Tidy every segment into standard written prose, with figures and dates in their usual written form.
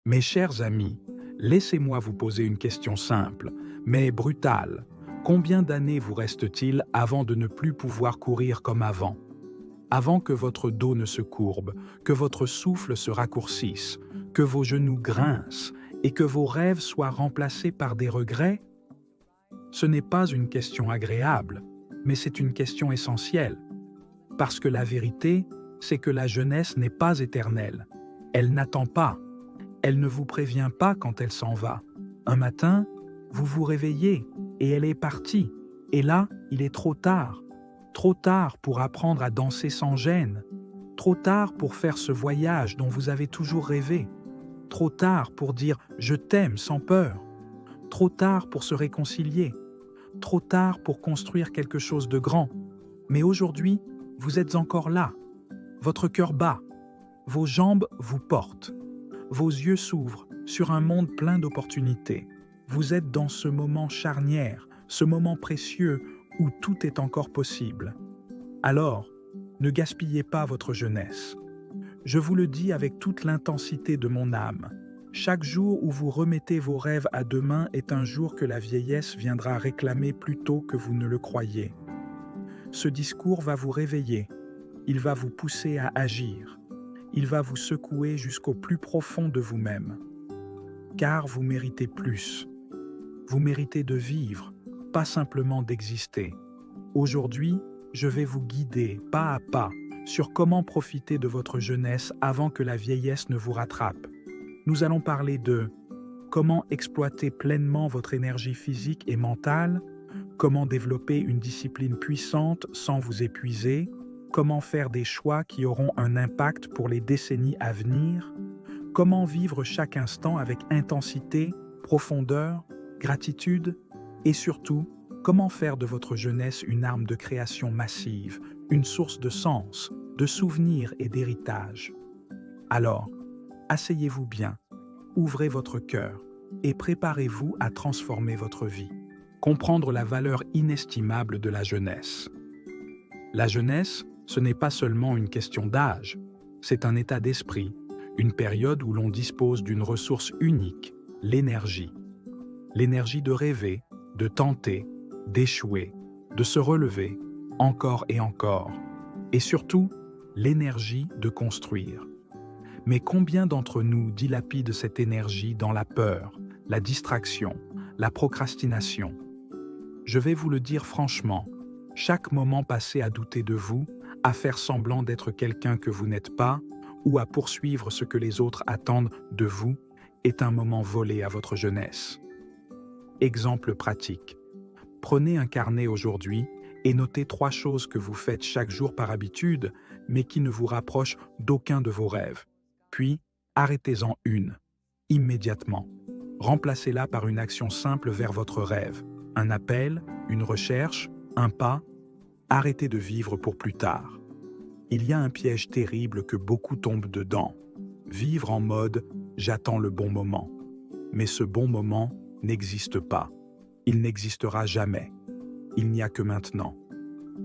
Mes chers amis, laissez-moi vous poser une question simple, mais brutale. Combien d'années vous reste-t-il avant de ne plus pouvoir courir comme avant? Avant que votre dos ne se courbe, que votre souffle se raccourcisse, que vos genoux grincent et que vos rêves soient remplacés par des regrets? Ce n'est pas une question agréable, mais c'est une question essentielle. Parce que la vérité, c'est que la jeunesse n'est pas éternelle. Elle n'attend pas. Elle ne vous prévient pas quand elle s'en va. Un matin, vous vous réveillez et elle est partie. Et là, il est trop tard. Trop tard pour apprendre à danser sans gêne. Trop tard pour faire ce voyage dont vous avez toujours rêvé. Trop tard pour dire « je t'aime » sans peur. Trop tard pour se réconcilier. Trop tard pour construire quelque chose de grand. Mais aujourd'hui, vous êtes encore là. Votre cœur bat. Vos jambes vous portent. Vos yeux s'ouvrent sur un monde plein d'opportunités. Vous êtes dans ce moment charnière, ce moment précieux où tout est encore possible. Alors, ne gaspillez pas votre jeunesse. Je vous le dis avec toute l'intensité de mon âme. Chaque jour où vous remettez vos rêves à demain est un jour que la vieillesse viendra réclamer plus tôt que vous ne le croyez. Ce discours va vous réveiller. Il va vous pousser à agir. Il va vous secouer jusqu'au plus profond de vous-même. Car vous méritez plus. Vous méritez de vivre, pas simplement d'exister. Aujourd'hui, je vais vous guider pas à pas sur comment profiter de votre jeunesse avant que la vieillesse ne vous rattrape. Nous allons parler de comment exploiter pleinement votre énergie physique et mentale, comment développer une discipline puissante sans vous épuiser, comment faire des choix qui auront un impact pour les décennies à venir, comment vivre chaque instant avec intensité, profondeur, gratitude et surtout, comment faire de votre jeunesse une arme de création massive, une source de sens, de souvenirs et d'héritage. Alors, asseyez-vous bien, ouvrez votre cœur et préparez-vous à transformer votre vie. Comprendre la valeur inestimable de la jeunesse. La jeunesse, ce n'est pas seulement une question d'âge, c'est un état d'esprit, une période où l'on dispose d'une ressource unique, l'énergie. L'énergie de rêver, de tenter, d'échouer, de se relever, encore et encore. Et surtout, l'énergie de construire. Mais combien d'entre nous dilapident cette énergie dans la peur, la distraction, la procrastination? Je vais vous le dire franchement, chaque moment passé à douter de vous, à faire semblant d'être quelqu'un que vous n'êtes pas, ou à poursuivre ce que les autres attendent de vous, est un moment volé à votre jeunesse. Exemple pratique. Prenez un carnet aujourd'hui et notez 3 choses que vous faites chaque jour par habitude, mais qui ne vous rapprochent d'aucun de vos rêves. Puis, arrêtez-en une, immédiatement. Remplacez-la par une action simple vers votre rêve. Un appel, une recherche, un pas. Arrêtez de vivre pour plus tard. Il y a un piège terrible que beaucoup tombent dedans. Vivre en mode « j'attends le bon moment ». Mais ce bon moment n'existe pas. Il n'existera jamais. Il n'y a que maintenant.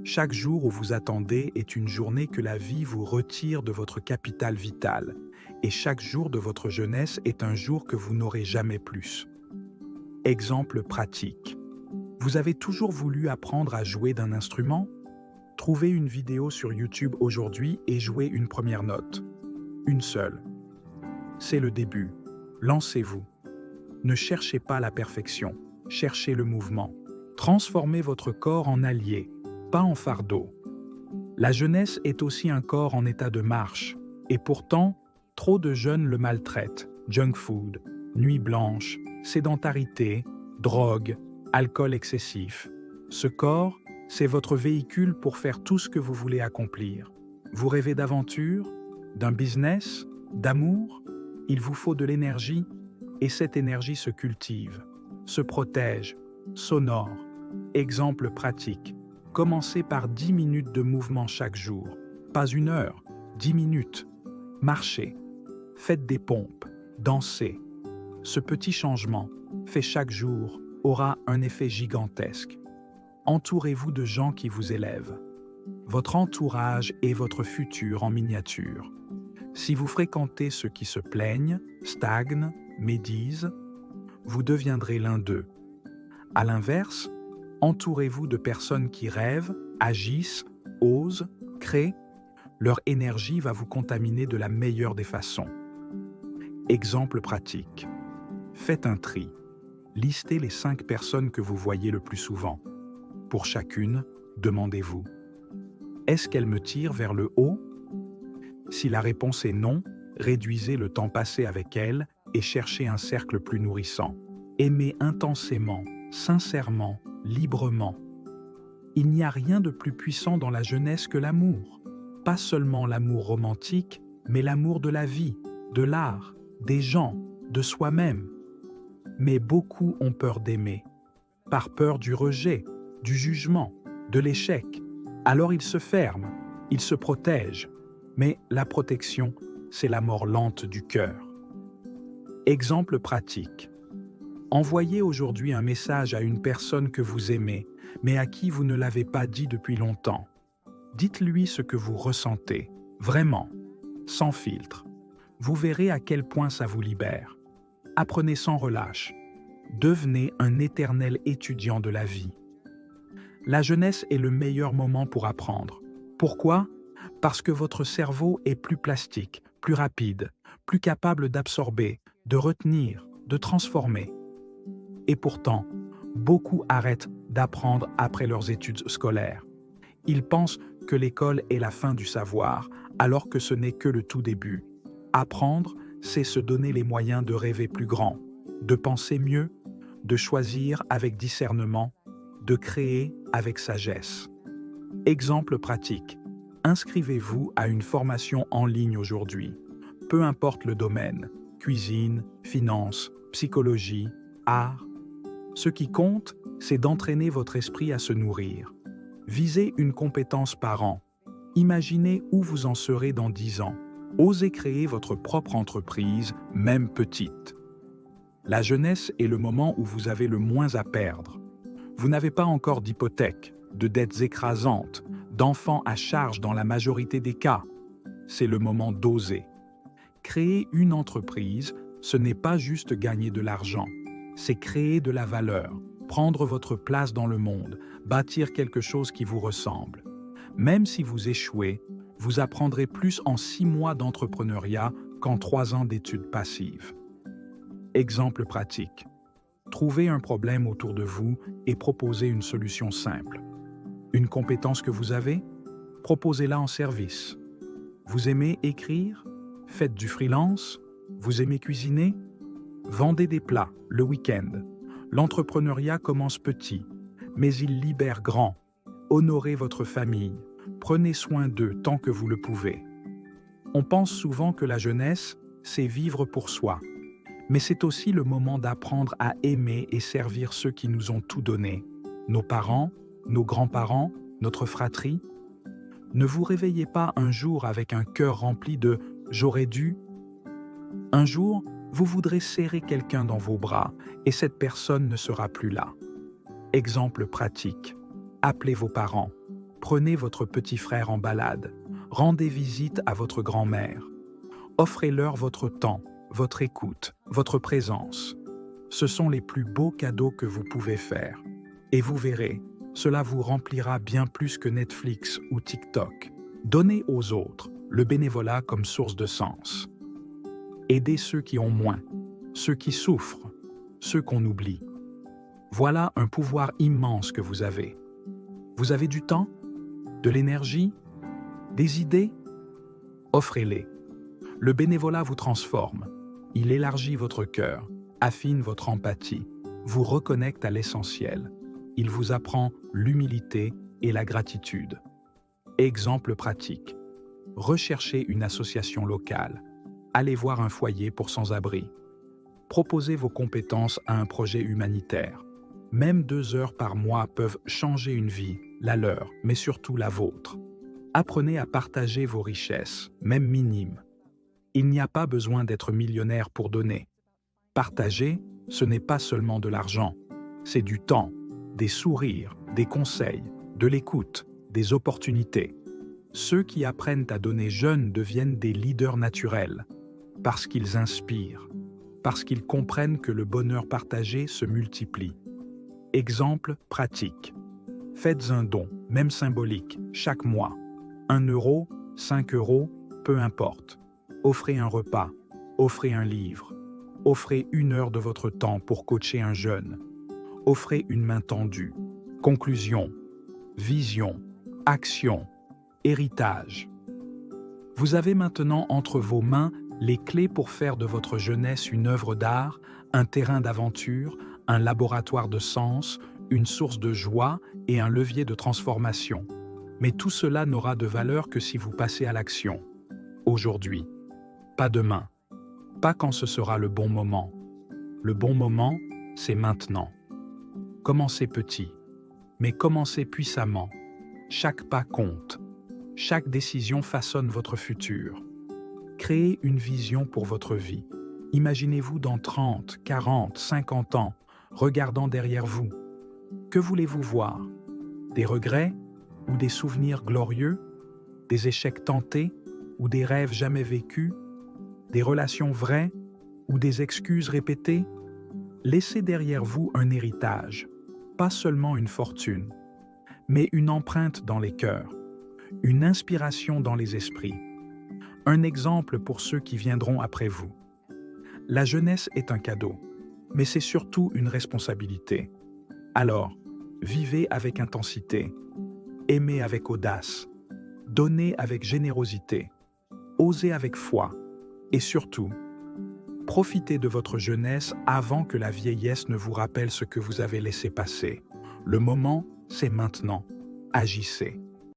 Chaque jour où vous attendez est une journée que la vie vous retire de votre capital vital. Et chaque jour de votre jeunesse est un jour que vous n'aurez jamais plus. Exemple pratique. Vous avez toujours voulu apprendre à jouer d'un instrument? Trouvez une vidéo sur YouTube aujourd'hui et jouez une première note. Une seule. C'est le début. Lancez-vous. Ne cherchez pas la perfection, cherchez le mouvement. Transformez votre corps en allié, pas en fardeau. La jeunesse est aussi un corps en état de marche, et pourtant, trop de jeunes le maltraitent. Junk food, nuit blanche, sédentarité, drogue, alcool excessif. Ce corps, c'est votre véhicule pour faire tout ce que vous voulez accomplir. Vous rêvez d'aventure, d'un business, d'amour? Il vous faut de l'énergie, et cette énergie se cultive, se protège, s'honore. Exemple pratique. Commencez par 10 minutes de mouvement chaque jour. Pas 1 heure, 10 minutes. Marchez, faites des pompes, dansez. Ce petit changement, fait chaque jour, aura un effet gigantesque. Entourez-vous de gens qui vous élèvent. Votre entourage est votre futur en miniature. Si vous fréquentez ceux qui se plaignent, stagnent, médisent, vous deviendrez l'un d'eux. À l'inverse, entourez-vous de personnes qui rêvent, agissent, osent, créent. Leur énergie va vous contaminer de la meilleure des façons. Exemple pratique. Faites un tri. Listez les 5 personnes que vous voyez le plus souvent. Pour chacune, demandez-vous: est-ce qu'elle me tire vers le haut? Si la réponse est non, réduisez le temps passé avec elle et cherchez un cercle plus nourrissant. Aimez intensément, sincèrement, librement. Il n'y a rien de plus puissant dans la jeunesse que l'amour. Pas seulement l'amour romantique, mais l'amour de la vie, de l'art, des gens, de soi-même. Mais beaucoup ont peur d'aimer, par peur du rejet, du jugement, de l'échec. Alors ils se ferment, ils se protègent. Mais la protection, c'est la mort lente du cœur. Exemple pratique. Envoyez aujourd'hui un message à une personne que vous aimez, mais à qui vous ne l'avez pas dit depuis longtemps. Dites-lui ce que vous ressentez, vraiment, sans filtre. Vous verrez à quel point ça vous libère. Apprenez sans relâche. Devenez un éternel étudiant de la vie. La jeunesse est le meilleur moment pour apprendre. Pourquoi? Parce que votre cerveau est plus plastique, plus rapide, plus capable d'absorber, de retenir, de transformer. Et pourtant, beaucoup arrêtent d'apprendre après leurs études scolaires. Ils pensent que l'école est la fin du savoir, alors que ce n'est que le tout début. Apprendre, c'est se donner les moyens de rêver plus grand, de penser mieux, de choisir avec discernement, de créer avec sagesse. Exemple pratique. Inscrivez-vous à une formation en ligne aujourd'hui. Peu importe le domaine, cuisine, finance, psychologie, art. Ce qui compte, c'est d'entraîner votre esprit à se nourrir. Visez une compétence par an. Imaginez où vous en serez dans 10 ans. Osez créer votre propre entreprise, même petite. La jeunesse est le moment où vous avez le moins à perdre. Vous n'avez pas encore d'hypothèque, de dettes écrasantes, d'enfants à charge dans la majorité des cas. C'est le moment d'oser. Créer une entreprise, ce n'est pas juste gagner de l'argent, c'est créer de la valeur, prendre votre place dans le monde, bâtir quelque chose qui vous ressemble. Même si vous échouez, vous apprendrez plus en 6 mois d'entrepreneuriat qu'en 3 ans d'études passives. Exemple pratique. Trouvez un problème autour de vous et proposez une solution simple. Une compétence que vous avez? Proposez-la en service. Vous aimez écrire? Faites du freelance? Vous aimez cuisiner? Vendez des plats le week-end. L'entrepreneuriat commence petit, mais il libère grand. Honorez votre famille. Prenez soin d'eux tant que vous le pouvez. On pense souvent que la jeunesse, c'est vivre pour soi. Mais c'est aussi le moment d'apprendre à aimer et servir ceux qui nous ont tout donné. Nos parents, nos grands-parents, notre fratrie. Ne vous réveillez pas un jour avec un cœur rempli de « j'aurais dû ». Un jour, vous voudrez serrer quelqu'un dans vos bras et cette personne ne sera plus là. Exemple pratique. Appelez vos parents. Prenez votre petit frère en balade. Rendez visite à votre grand-mère. Offrez-leur votre temps, votre écoute, votre présence. Ce sont les plus beaux cadeaux que vous pouvez faire. Et vous verrez, cela vous remplira bien plus que Netflix ou TikTok. Donnez aux autres le bénévolat comme source de sens. Aidez ceux qui ont moins, ceux qui souffrent, ceux qu'on oublie. Voilà un pouvoir immense que vous avez. Vous avez du temps, de l'énergie, des idées? Offrez-les. Le bénévolat vous transforme. Il élargit votre cœur, affine votre empathie, vous reconnecte à l'essentiel. Il vous apprend l'humilité et la gratitude. Exemple pratique. Recherchez une association locale. Allez voir un foyer pour sans-abri. Proposez vos compétences à un projet humanitaire. Même 2 heures par mois peuvent changer une vie, la leur, mais surtout la vôtre. Apprenez à partager vos richesses, même minimes. Il n'y a pas besoin d'être millionnaire pour donner. Partager, ce n'est pas seulement de l'argent. C'est du temps, des sourires, des conseils, de l'écoute, des opportunités. Ceux qui apprennent à donner jeunes deviennent des leaders naturels, parce qu'ils inspirent, parce qu'ils comprennent que le bonheur partagé se multiplie. Exemple pratique. Faites un don, même symbolique, chaque mois. 1 €, 5 €, peu importe. Offrez un repas, offrez un livre, offrez 1 heure de votre temps pour coacher un jeune. Offrez une main tendue. Conclusion, vision, action, héritage. Vous avez maintenant entre vos mains les clés pour faire de votre jeunesse une œuvre d'art, un terrain d'aventure, un laboratoire de sens, une source de joie et un levier de transformation. Mais tout cela n'aura de valeur que si vous passez à l'action. Aujourd'hui, pas demain, pas quand ce sera le bon moment. Le bon moment, c'est maintenant. Commencez petit, mais commencez puissamment. Chaque pas compte. Chaque décision façonne votre futur. Créez une vision pour votre vie. Imaginez-vous dans 30, 40, 50 ans, regardant derrière vous. Que voulez-vous voir? Des regrets ou des souvenirs glorieux? Des échecs tentés ou des rêves jamais vécus? Des relations vraies ou des excuses répétées? Laissez derrière vous un héritage, pas seulement une fortune, mais une empreinte dans les cœurs, une inspiration dans les esprits, un exemple pour ceux qui viendront après vous. La jeunesse est un cadeau, mais c'est surtout une responsabilité. Alors, vivez avec intensité, aimez avec audace, donnez avec générosité, osez avec foi et surtout, profitez de votre jeunesse avant que la vieillesse ne vous rappelle ce que vous avez laissé passer. Le moment, c'est maintenant. Agissez.